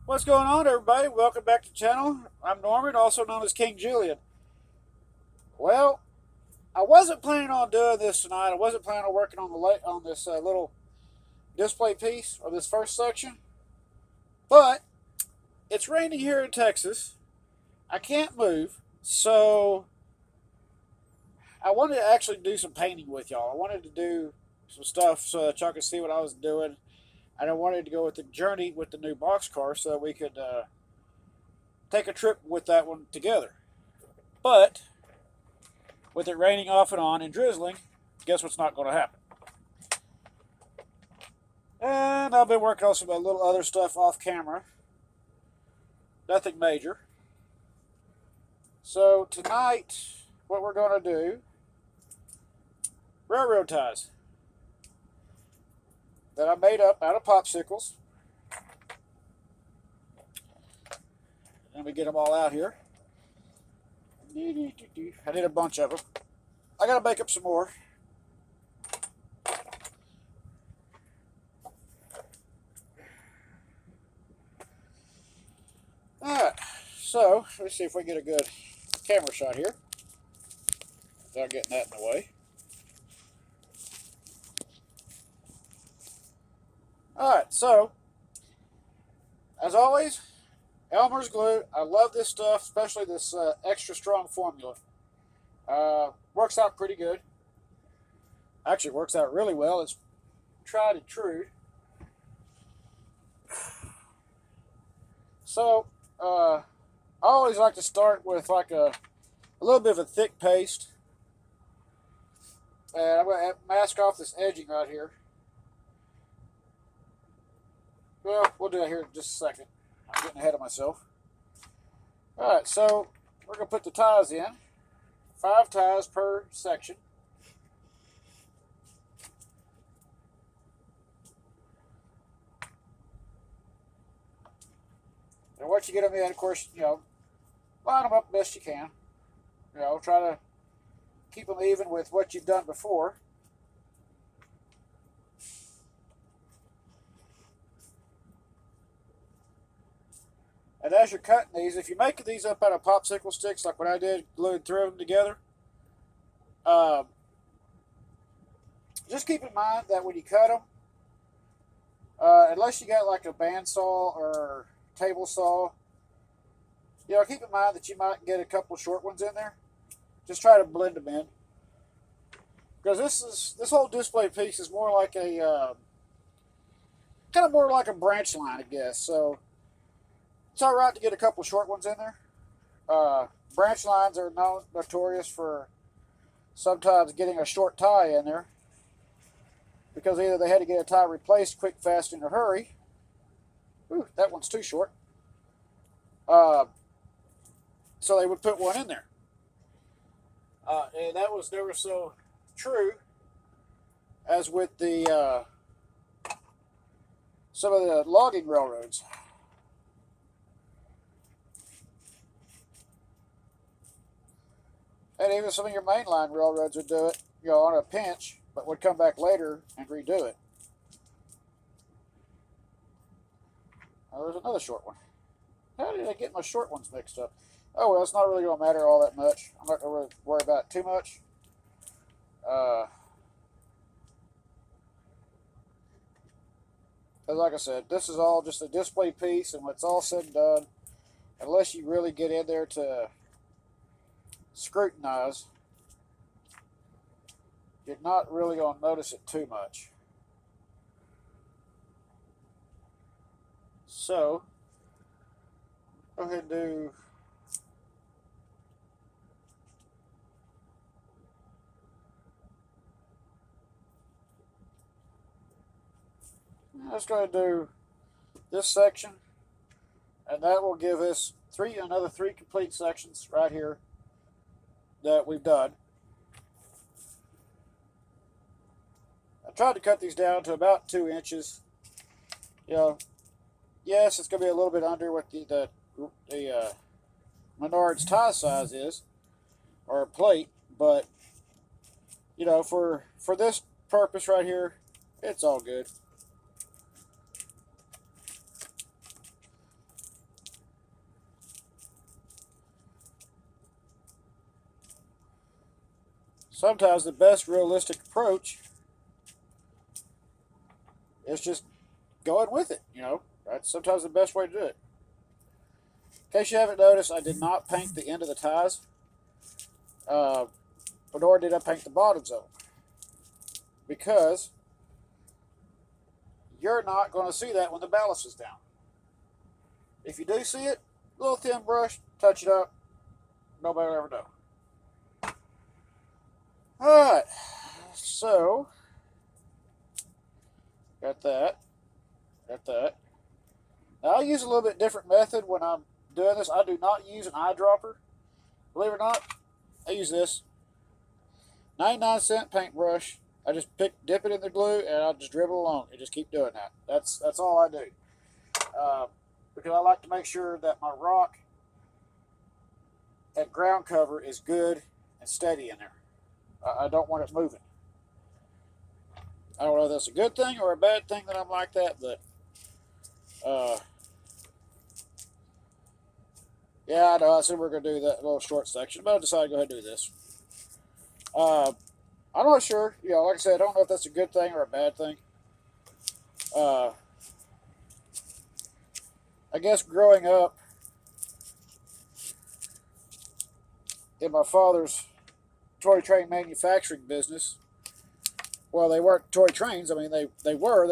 What's going on, everybody? Welcome back to the channel. I'm Norman, also known as King Julian. Well, I wasn't planning on doing this tonight. I wasn't planning on working on this little display piece or this first section, but it's raining here in Texas. I can't move, so I wanted to actually do some painting with y'all. I wanted to do some stuff so that y'all could see what I was doing, and I wanted to go with the journey with the new boxcar so that we could take a trip with that one together. But with it raining off and on and drizzling, guess what's not going to happen? And I've been working on some little other stuff off camera. Nothing major. So tonight, what we're going to do, railroad ties that I made up out of popsicles. Let me get them all out here. I did a bunch of them. I got to make up some more. Alright, so let's see if we get a good camera shot here without getting that in the way. Alright, so as always, Elmer's glue. I love this stuff, especially this extra strong formula. Works out pretty good. Actually, works out really well. It's tried and true. So, I always like to start with like a little bit of a thick paste. And I'm going to mask off this edging right here. Well, we'll do that here in just a second. I'm getting ahead of myself. Alright, so we're going to put the ties in. 5 ties per section. And once you get them in, of course, line them up best you can. Try to keep them even with what you've done before. And as you're cutting these, if you're making these up out of popsicle sticks, like what I did, glued 3 of them together, just keep in mind that when you cut them, unless you got like a bandsaw or table saw, keep in mind that you might get a couple short ones in there. Just try to blend them in, because this whole display piece is more like a kind of more like a branch line, I guess. So it's all right to get a couple short ones in there. Branch lines are notorious for sometimes getting a short tie in there, because either they had to get a tie replaced quick, fast, in a hurry. Ooh, that one's too short. So they would put one in there. And that was never so true as with the some of the logging railroads. And even some of your mainline railroads would do it, on a pinch, but would come back later and redo it. Oh, there's another short one. How did I get my short ones mixed up? Oh, well, it's not really going to matter all that much. I'm not going to worry about it too much. Because like I said, this is all just a display piece, and when it's all said and done, unless you really get in there to scrutinize, you're not really going to notice it too much. So, go ahead and do let's go ahead and do this section, and that will give us another three complete sections right here that we've done. I tried to cut these down to about 2 inches. Yes, it's going to be a little bit under what the Menards tie size is, or a plate, but for this purpose right here, it's all good. sometimes the best realistic approach is just going with it. That's sometimes the best way to do it. In case you haven't noticed, I did not paint the end of the ties, nor did I paint the bottoms of them, because you're not going to see that when the ballast is down. If you do see it, a little thin brush, touch it up, nobody will ever know. Alright, so, got that. Now I use a little bit different method when I'm doing this. I do not use an eyedropper. Believe it or not, I use this 99-cent paintbrush. I just dip it in the glue and I'll just dribble along and just keep doing that. That's all I do. Because I like to make sure that my rock and ground cover is good and steady in there. I don't want it moving. I don't know if that's a good thing or a bad thing that I'm like that, but yeah, I know. I said we're going to do that little short section, but I decided to go ahead and do this. I'm not sure. Like I said, I don't know if that's a good thing or a bad thing. I guess growing up in my father's toy train manufacturing business, well, they weren't toy trains. I mean, they're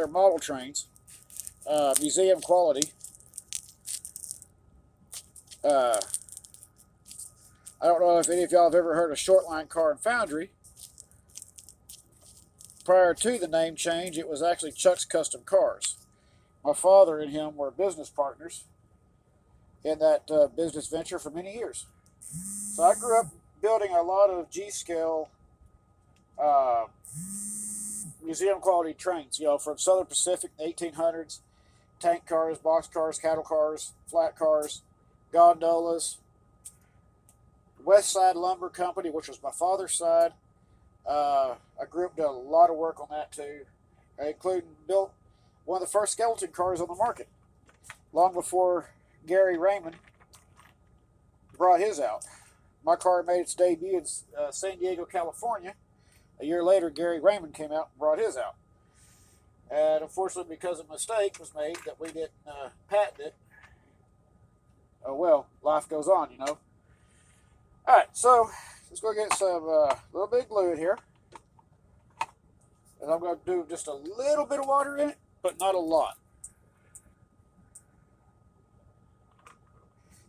model trains, museum quality. I don't know if any of y'all have ever heard of Shortline Car and Foundry. Prior to the name change, it was actually Chuck's Custom Cars. My father and him were business partners in that business venture for many years. So I grew up building a lot of G-scale museum quality trains, from Southern Pacific, the 1800s, tank cars, box cars, cattle cars, flat cars, gondolas. West Side Lumber Company, which was my father's side. I grew up doing a lot of work on that too, including built one of the first skeleton cars on the market, long before Gary Raymond brought his out. My car made its debut in San Diego, California. A year later, Gary Raymond came out and brought his out. And unfortunately, because a mistake was made that we didn't patent it, oh well, life goes on, Alright, so let's go get some little bit of glue in here. And I'm going to do just a little bit of water in it, but not a lot.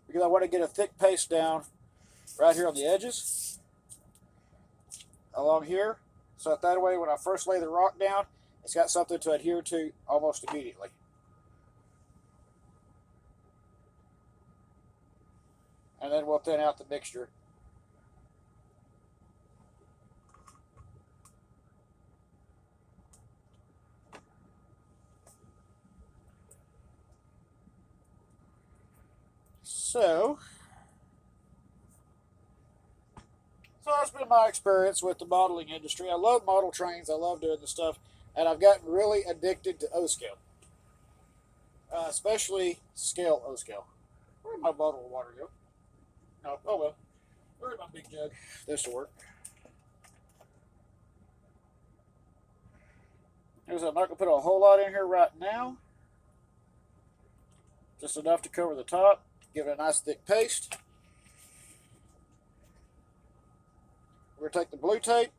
Because I want to get a thick paste down right here on the edges, along here, so that way when I first lay the rock down, it's got something to adhere to almost immediately. And then we'll thin out the mixture. So that's been my experience with the modeling industry. I love model trains. I love doing the stuff. And I've gotten really addicted to O-scale. Especially scale O-scale. Where'd my bottle of water go? No, oh well. Where's my big jug? This will work. I'm not going to put a whole lot in here right now. Just enough to cover the top. Give it a nice thick paste. We're going to take the blue tape.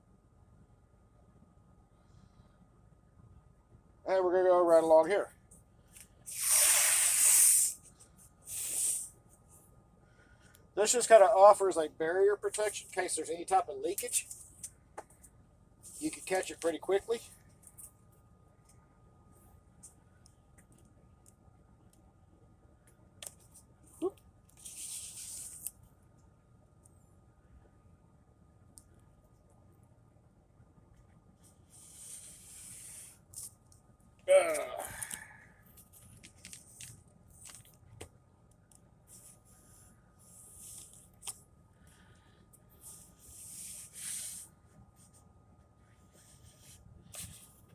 And we're going to go right along here. This just kind of offers a barrier protection in case there's any type of leakage. You can catch it pretty quickly.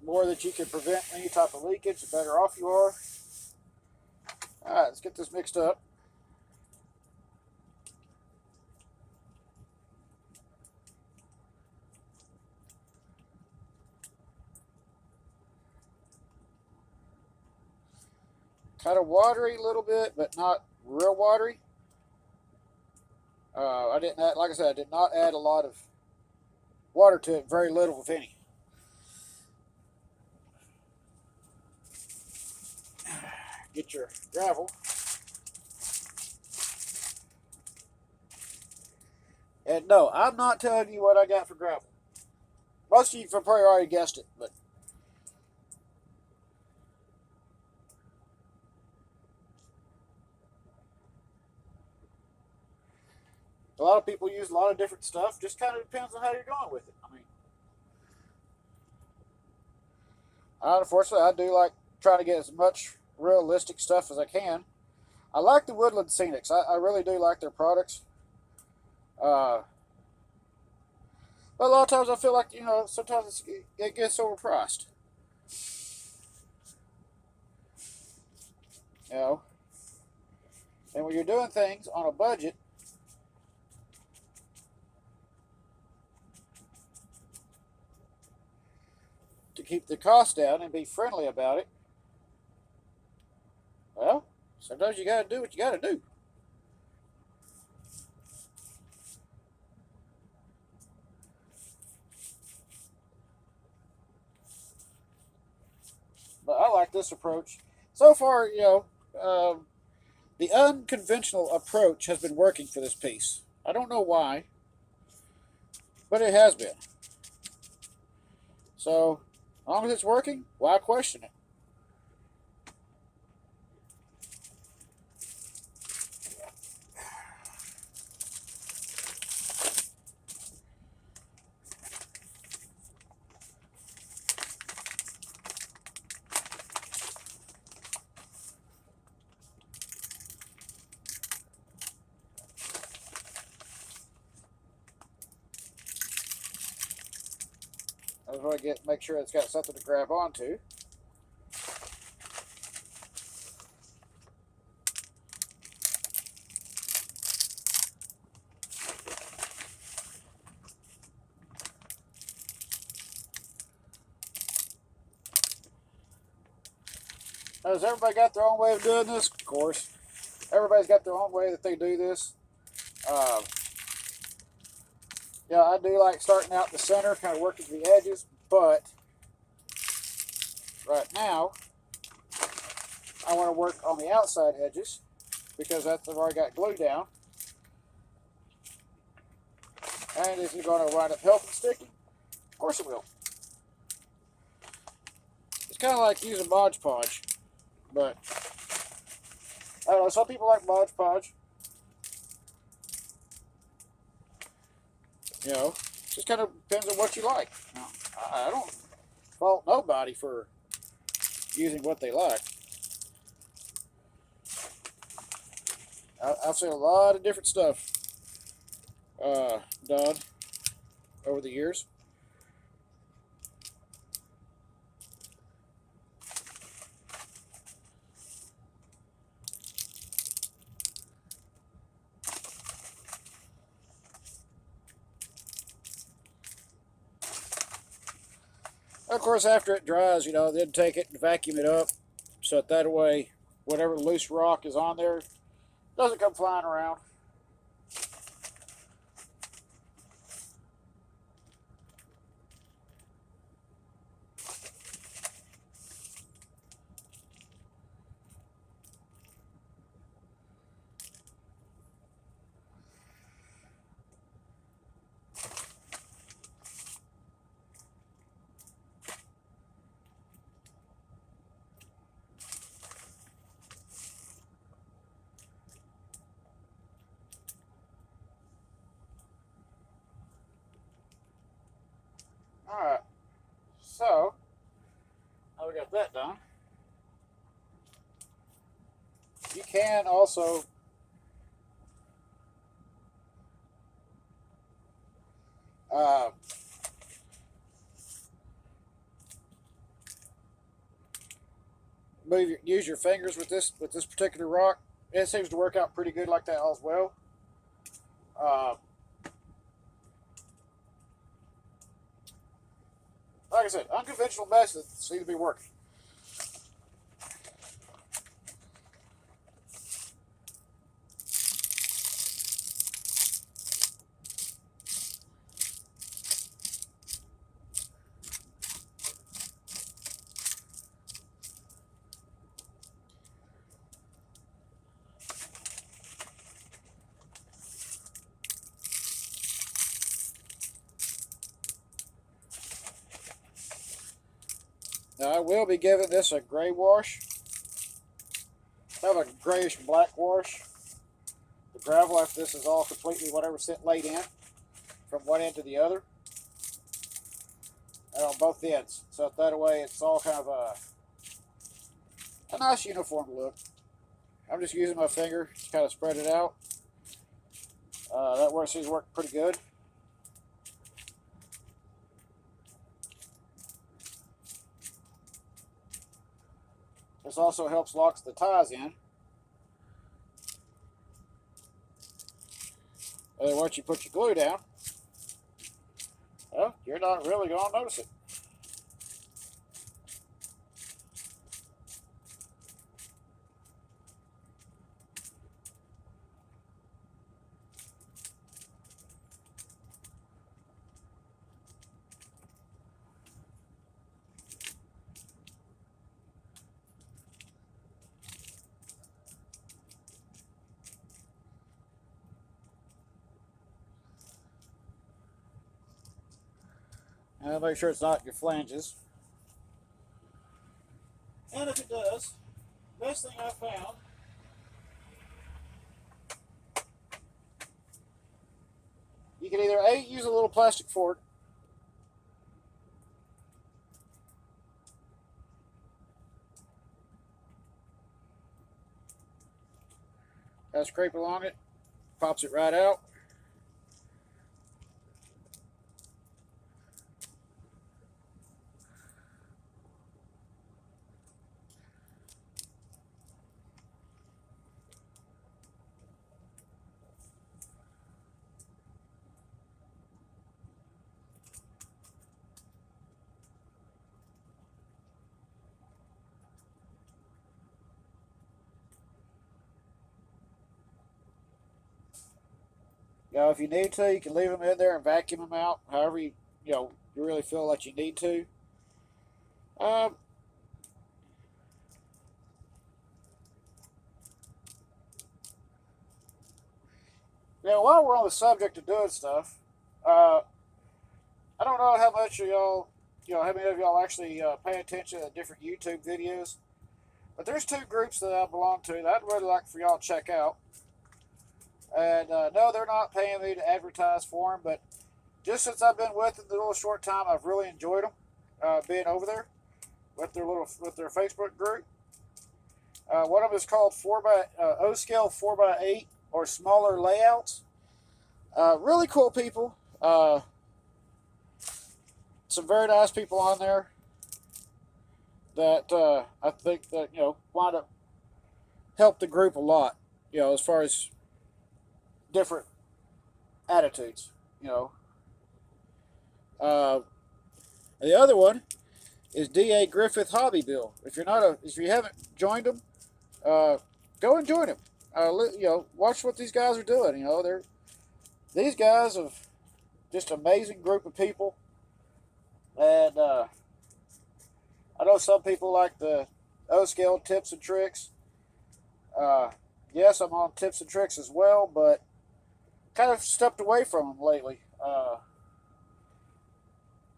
More that you can prevent any type of leakage, the better off you are. Alright, let's get this mixed up. Kind of watery a little bit, but not real watery. I didn't add, like I said, I did not add a lot of water to it, very little, if any. Get your gravel. And no, I'm not telling you what I got for gravel. Most of you have probably already guessed it, but a lot of people use a lot of different stuff. Just kind of depends on how you're going with it. I mean, unfortunately, I do like trying to get as much realistic stuff as I can. I like the Woodland Scenics. I really do like their products. Uh, but a lot of times I feel like, sometimes it gets overpriced. You know, and when you're doing things on a budget, to keep the cost down and be friendly about it, well, sometimes you got to do what you got to do. But I like this approach. So far, the unconventional approach has been working for this piece. I don't know why, but it has been. So, as long as it's working, why question it? I just want to make sure it's got something to grab onto. Has everybody got their own way of doing this? Of course. Everybody's got their own way that they do this. Uh, yeah, I do like starting out in the center, kind of working the edges, but right now, I want to work on the outside edges because that's where I got glue down. And is it going to wind up helping sticking? Of course it will. It's kind of like using Mod Podge, but I don't know, some people like Mod Podge. Just kind of depends on what you like. Now, I don't fault nobody for using what they like. I've seen a lot of different stuff done over the years. Of course, after it dries, then take it and vacuum it up so that way whatever loose rock is on there doesn't come flying around. Alright, so now we got that done. You can also use your fingers with this particular rock. It seems to work out pretty good like that as well. Like I said, unconventional methods seem to be working. Now I will be giving this a gray wash. Have a grayish black wash. The gravel after this is all completely whatever laid in from one end to the other. And on both ends. So that way it's all kind of a nice uniform look. I'm just using my finger to kind of spread it out. That seems to work pretty good. This also helps lock the ties in. And then once you put your glue down, well, you're not really going to notice it. And make sure it's not your flanges. And if it does, best thing I found you can either use a little plastic fork, scrape along it, pops it right out. If you need to, you can leave them in there and vacuum them out. However you really feel like you need to. While we're on the subject of doing stuff, I don't know how much of y'all, how many of y'all actually pay attention to different YouTube videos. But there's two groups that I belong to that I'd really like for y'all to check out. And no, they're not paying me to advertise for them, but just since I've been with them a little short time, I've really enjoyed them being over there with their Facebook group. One of them is called O-Scale 4x8 or smaller layouts. Really cool people. Some very nice people on there that I think that want to help the group a lot. As far as different attitudes. The other one is D.A. Griffith Hobby Bill. If you haven't joined them, go and join them. Watch what these guys are doing. These guys are just an amazing group of people, and I know some people like the O-Scale tips and tricks. Yes, I'm on tips and tricks as well, but kind of stepped away from them lately.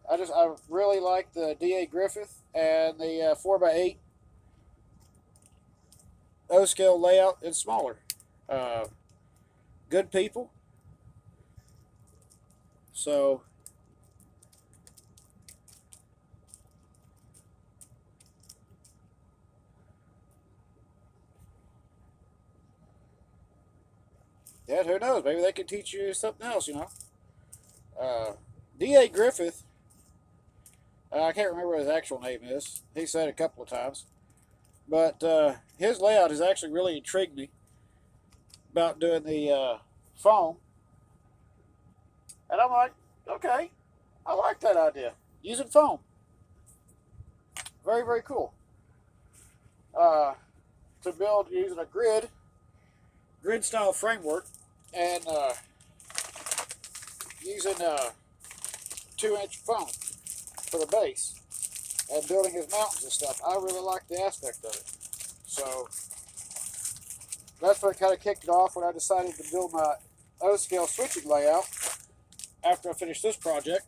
I really like the D.A. Griffith and the 4x8 O-Scale layout and smaller. Good people. So yeah, who knows? Maybe they could teach you something else, D.A. Griffith, I can't remember what his actual name is. He said it a couple of times. But his layout has actually really intrigued me about doing the foam. And I'm like, okay, I like that idea. Using foam. Very, very cool. To build using a grid style framework and using 2-inch foam for the base and building his mountains and stuff. I really like the aspect of it. So that's what kind of kicked it off when I decided to build my O-Scale switching layout after I finished this project.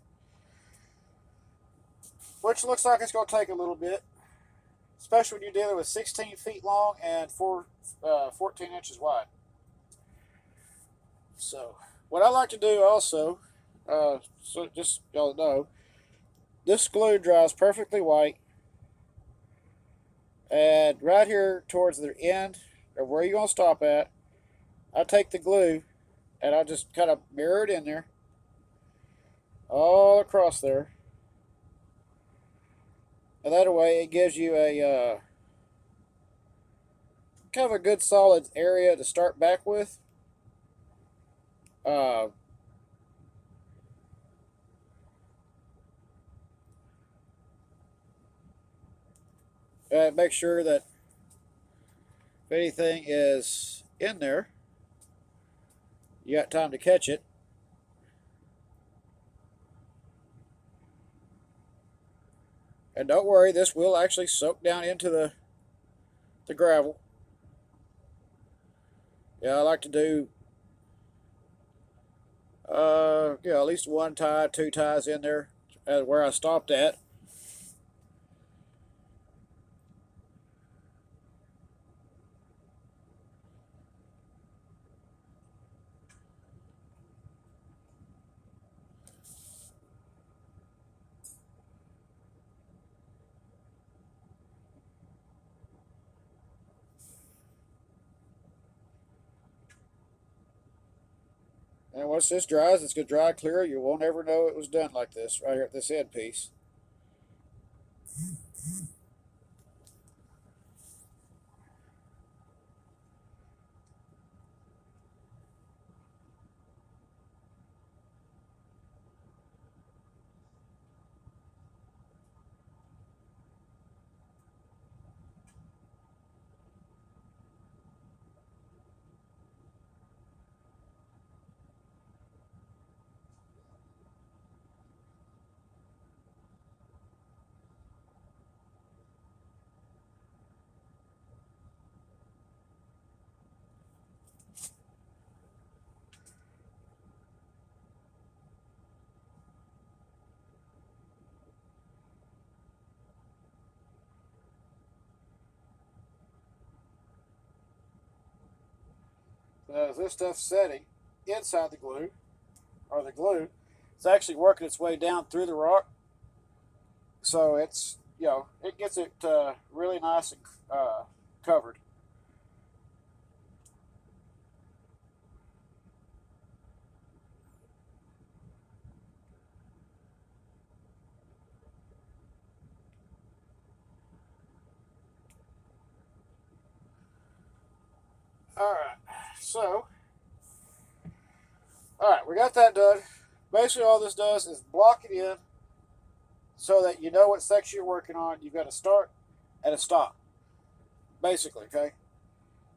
which looks like it's going to take a little bit, especially when you're dealing with 16 feet long and 14 inches wide. So, what I like to do also, so just y'all know, this glue dries perfectly white, and right here towards the end of where you're going to stop at, I take the glue and I just kind of mirror it in there, all across there, and that way it gives you a kind of a good solid area to start back with. Uh, Make sure that if anything is in there, you got time to catch it. And don't worry, this will actually soak down into the gravel. Yeah, I like to do at least one tie, two ties in there where I stopped at. And once this dries, it's going to dry clear. You won't ever know it was done like this right here at this end piece. As this stuff's setting inside the glue, or the glue, it's actually working its way down through the rock. So it's, it gets it really nice and covered. All right, so, all right, we got that done. Basically, all this does is block it in so that you know what section you're working on. You've got a start and a stop, basically. Okay,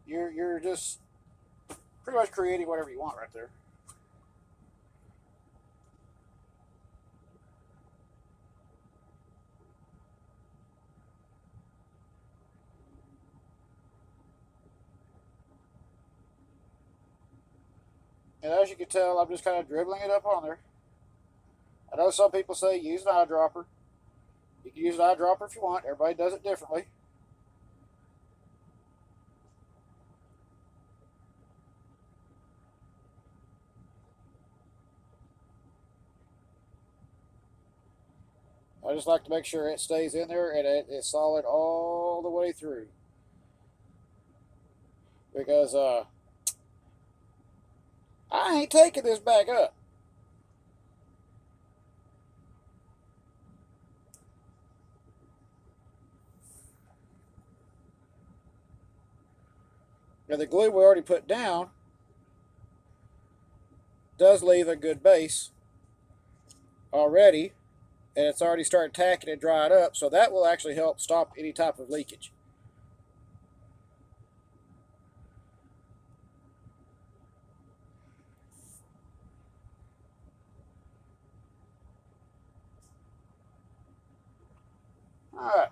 you're just pretty much creating whatever you want right there. And as you can tell, I'm just kind of dribbling it up on there. I know some people say use an eyedropper. You can use an eyedropper if you want. Everybody does it differently. I just like to make sure it stays in there and it is solid all the way through. Because I ain't taking this back up. Now the glue we already put down does leave a good base already, and it's already started tacking and drying up, so that will actually help stop any type of leakage. Alright,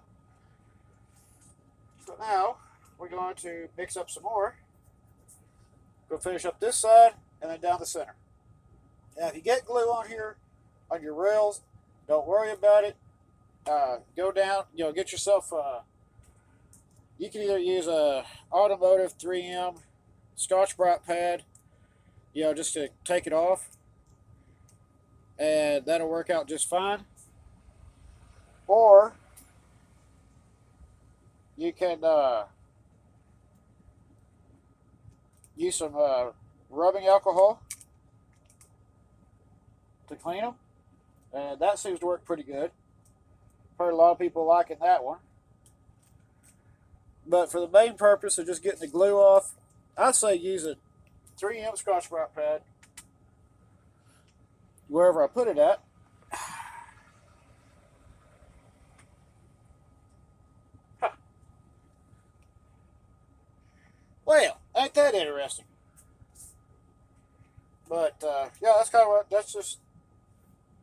so now we're going to mix up some more. Go finish up this side and then down the center. Now if you get glue on here, on your rails, don't worry about it. go down, get yourself. You can either use a automotive 3M Scotch-Brite pad, just to take it off, and that'll work out just fine. Or you can use some rubbing alcohol to clean them, and that seems to work pretty good. Heard a lot of people liking that one. But for the main purpose of just getting the glue off, I'd say use a 3M Scotch-Brite pad wherever I put it at. Well, ain't that interesting? But yeah, that's just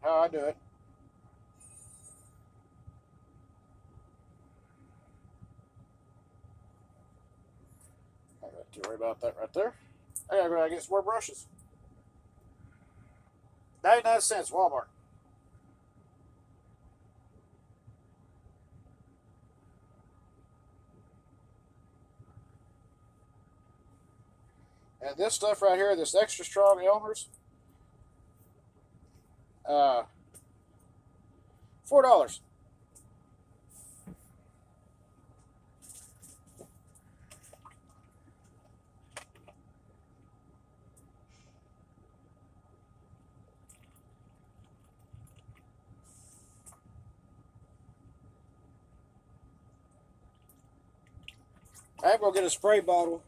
how I do it. I don't have to worry about that right there. I gotta go get some more brushes. 99 cents, Walmart. And this stuff right here, this extra strong Elmer's, uh, $4. I'm gonna get a spray bottle.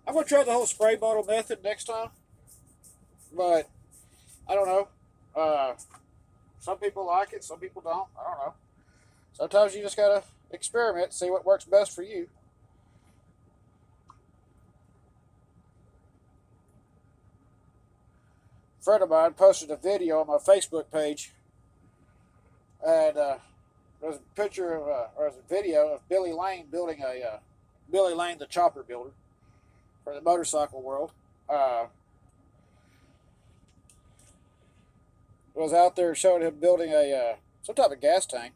I'm gonna try the whole spray bottle method next time, but I don't know. Some people like it, some people don't. I don't know. Sometimes you just gotta experiment, see what works best for you. A friend of mine posted a video on my Facebook page, and there's a picture of, or there's a video of Billy Lane building Billy Lane, the chopper builder for the motorcycle world. Uh, was out there showing him building some type of gas tank,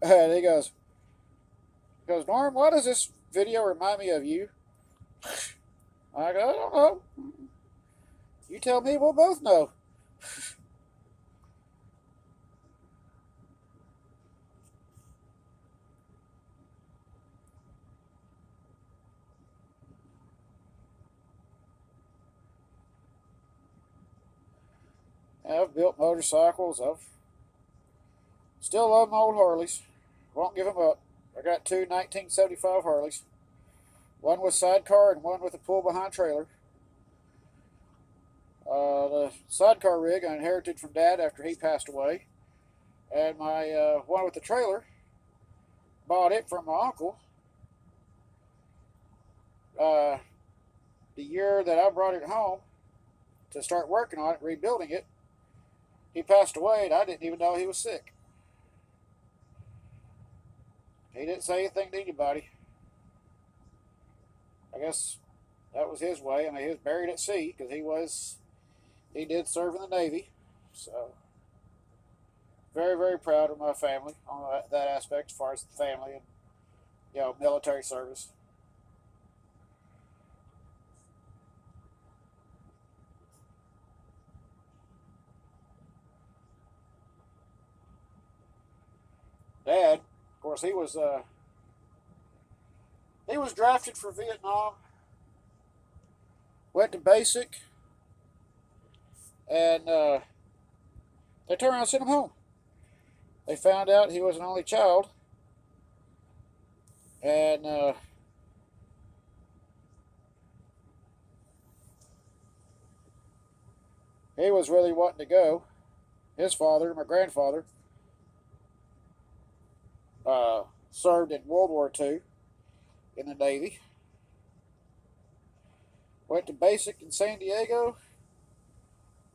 and he goes, Norm, why does this video remind me of you? I go, I don't know. You tell me, we'll both know. I've built motorcycles. I've still love my old Harleys. Won't give them up. I got two 1975 Harleys, one with sidecar and one with a pull behind trailer. The sidecar rig I inherited from Dad after he passed away, and my one with the trailer, bought it from my uncle. Uh, the year that I brought it home to start working on it, rebuilding it, he passed away, and I didn't even know he was sick. He didn't say anything to anybody. I guess that was his way. I mean, he was buried at sea because he did serve in the Navy. So, very, very proud of my family on that aspect as far as the family and, military service. Dad, of course, he was drafted for Vietnam, went to basic, and they turned around and sent him home. They found out he was an only child, and he was really wanting to go. His father, my grandfather, served in World War II in the Navy. Went to basic in San Diego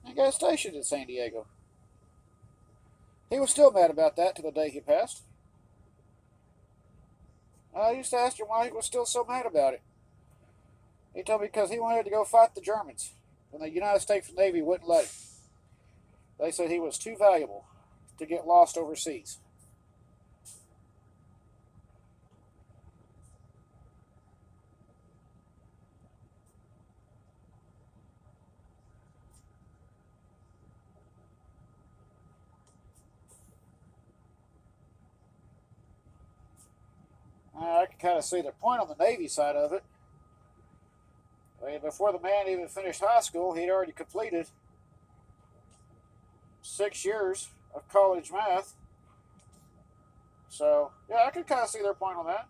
and got stationed in San Diego. He was still mad about that till the day he passed. I used to ask him why he was still so mad about it. He told me because he wanted to go fight the Germans, and the United States Navy wouldn't let him. They said he was too valuable. to get lost overseas. I can kind of see the point on the Navy side of it. I mean, before the man even finished high school, he'd already completed 6 years of college math. So, yeah, I can kind of see their point on that.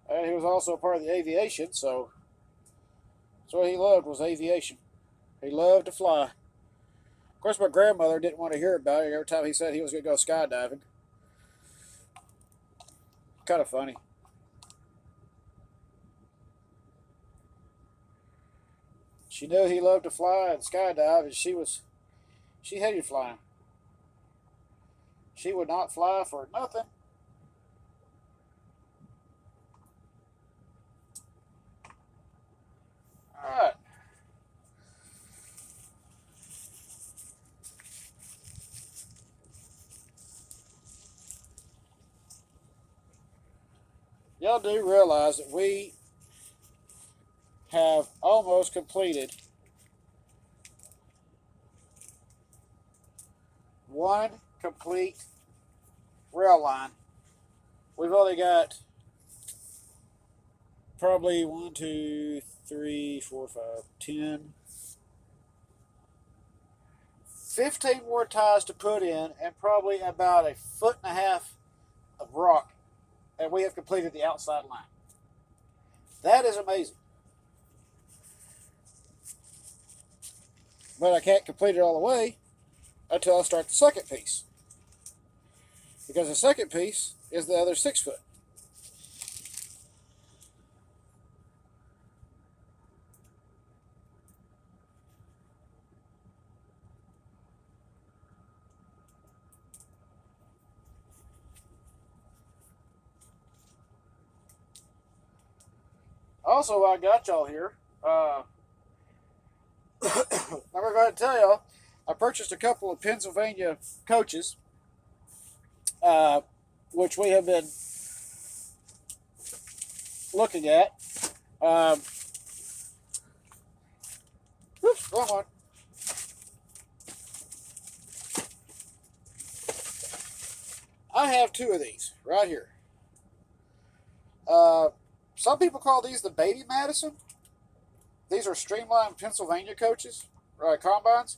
And he was also part of the aviation, so that's what he loved was aviation. He loved to fly. Of course, my grandmother didn't want to hear about it every time he said he was going to go skydiving. Kind of funny. She knew he loved to fly and skydive, and she hated flying. She would not fly for nothing. All right. Y'all do realize that we have almost completed one complete rail line. We've only got probably 1, 2, 3, 4, 5, 10, 15 more ties to put in, and probably about 1.5 feet of rock, and we have completed the outside line. That is amazing. But I can't complete it all the way until I start the second piece. Because the second piece is the other 6 foot. Also, I got y'all here. I'm going to tell y'all, I purchased a couple of Pennsylvania coaches, which we have been looking at. Whoops, wrong one. I have 2 of these right here. Some people call these the Baby Madison. These are streamlined Pennsylvania coaches, combines.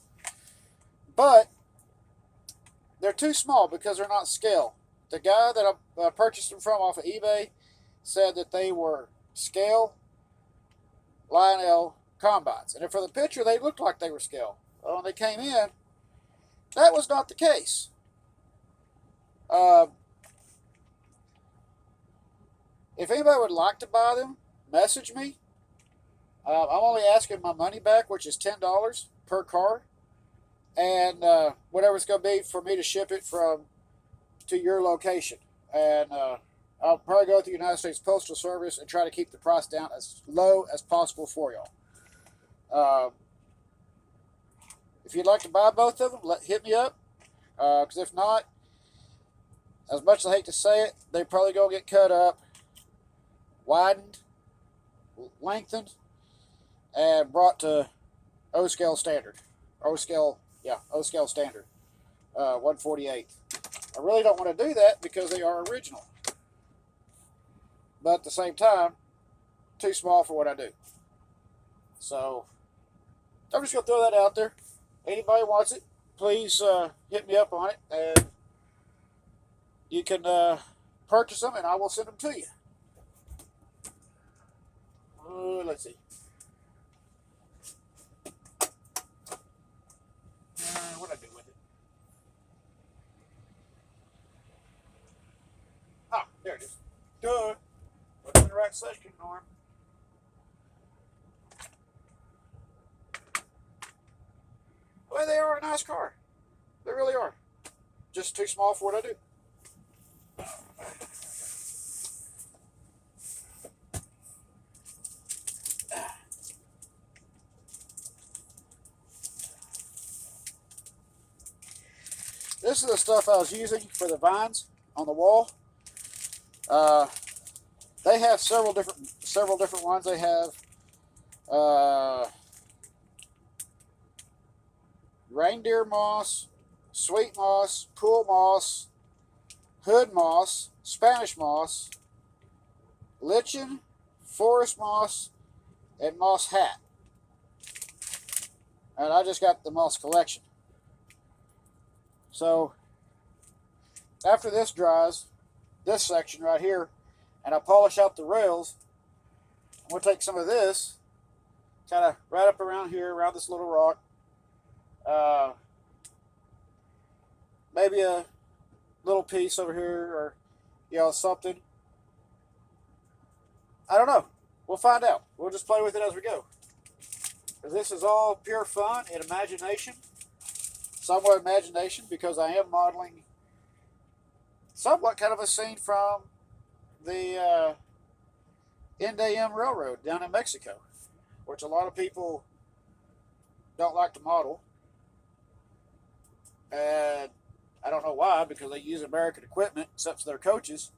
But they're too small because they're not scale. The guy that I purchased them from off of eBay said that they were scale Lionel combines. And for the picture, they looked like they were scale. But when they came in, that was not the case. If anybody would like to buy them, message me. I'm only asking my money back, which is $10 per car, and whatever it's going to be for me to ship it to your location. And I'll probably go with the United States Postal Service and try to keep the price down as low as possible for y'all. If you'd like to buy both of them, hit me up. Because if not, as much as I hate to say it, they probably going to get cut up, widened, lengthened, and brought to O-scale standard. O-scale standard. 1/48. I really don't want to do that because they are original. But at the same time, too small for what I do. So, I'm just going to throw that out there. Anybody wants it, please hit me up on it. And you can purchase them and I will send them to you. Let's see. What did I do with it? Ah, there it is. Duh. What's in the right section, Norm? Well, they are a nice car. They really are. Just too small for what I do. This is the stuff I was using for the vines on the wall. They have several different ones. They have reindeer moss, sweet moss, pool moss, hood moss, Spanish moss, lichen, forest moss, and moss hat. And I just got the moss collection. So after this dries, this section right here, and I polish out the rails, I'm going to take some of this, kind of right up around here, around this little rock. Maybe a little piece over here, or something. I don't know. We'll find out. We'll just play with it as we go. This is all pure fun and imagination. Somewhat imagination, because I am modeling somewhat kind of a scene from the NDM Railroad down in Mexico, which a lot of people don't like to model. And I don't know why, because they use American equipment, except for their coaches.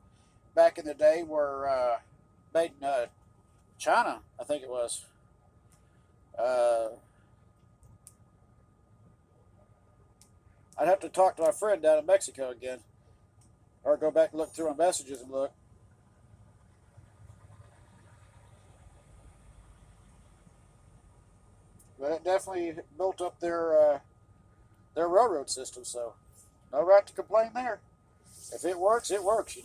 Back in the day were made in China, I think it was. I'd have to talk to my friend down in Mexico again, or go back and look through my messages and look. But it definitely built up their railroad system, so no right to complain there. If it works, it works,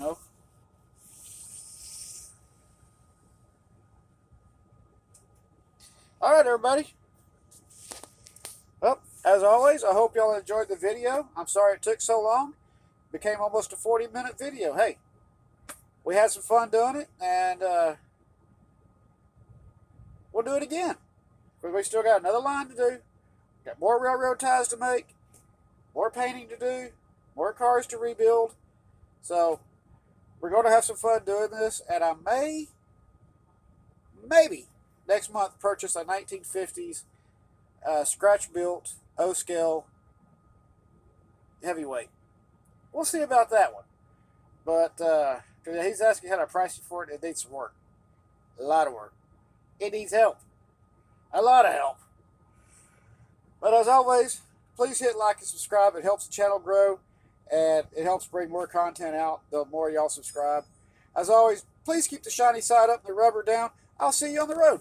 All right, everybody. Well, as always, I hope y'all enjoyed the video. I'm sorry it took so long. It became almost a 40-minute video. Hey, we had some fun doing it, and we'll do it again. But we still got another line to do. Got more railroad ties to make, more painting to do, more cars to rebuild. So we're going to have some fun doing this, and I maybe next month purchase a 1950s scratch-built O-scale heavyweight. We'll see about that one. But he's asking how to price it for it. It needs some work. A lot of work. It needs help. A lot of help. But as always, please hit like and subscribe. It helps the channel grow, and it helps bring more content out the more y'all subscribe. As always, please keep the shiny side up and the rubber down. I'll see you on the road.